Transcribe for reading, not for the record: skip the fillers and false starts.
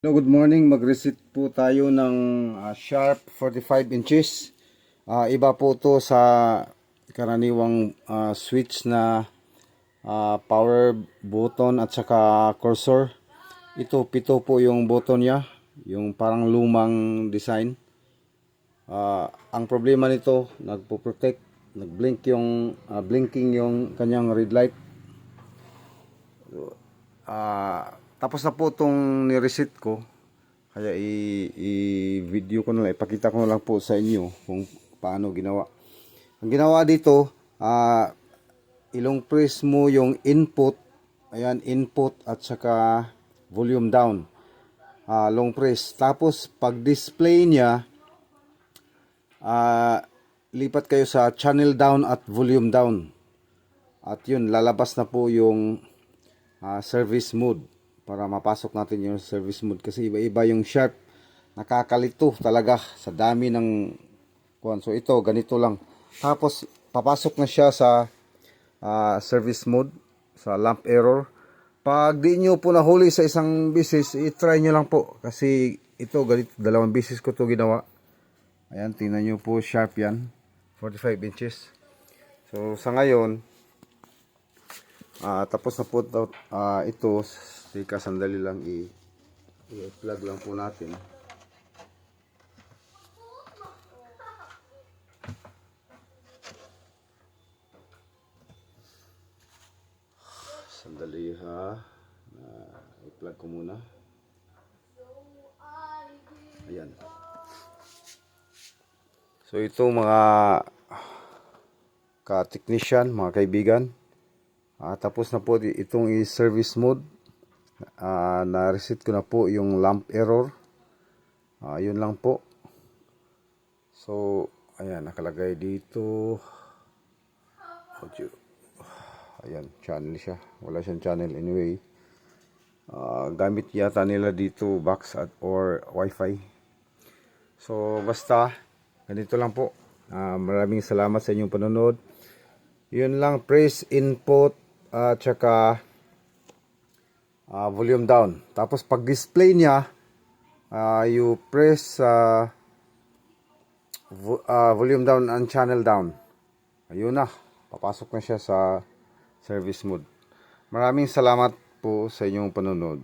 Hello, good morning. Mag-reset po tayo ng Sharp 45 inches. Iba po to sa karaniwang switch na power button at saka cursor. Ito, pito po yung button niya, yung parang lumang design. Ang problema nito, nagpo-protect, nag-blink yung blinking yung kanyang red light. Tapos na po itong ni-reset ko. Kaya i-video ko na lang, ipakita ko na lang po sa inyo kung paano ginawa. Ang ginawa dito, ilong press mo yung input, ayan, input at saka volume down. Long press. Tapos pag display niya, lipat kayo sa channel down at volume down. At yun, lalabas na po yung service mode para mapasok natin yung service mode kasi iba-iba yung Sharp. Nakakalito talaga sa dami ng kuwan. So ito ganito lang, tapos papasok na siya sa service mode, sa lamp error. Pag di nyo po nahuli sa isang bisis, i-try nyo lang po kasi ito ganito, dalawang bisis ko to ginawa. Ayan, tingnan nyo po, Sharp yan, 45 inches. So sa ngayon tapos na po ito. Teka, sandali lang, i-plug lang po natin. Sandali ha, i-plug ko muna. Ayan. So ito mga ka-technician, mga kaibigan, tapos na po itong i-service mode. Na-reset ko na po yung lamp error. Yun lang po. So ayan, nakalagay dito audio. Ayan, channel siya, wala siyang channel anyway. Gamit yata nila dito box or wifi. So basta ganito lang po. Maraming salamat sa inyong panonood. Yun lang, press input at saka volume down. Tapos pag display niya, you press volume down and channel down. Ayun na, papasok na siya sa service mode. Maraming salamat po sa inyong panonood.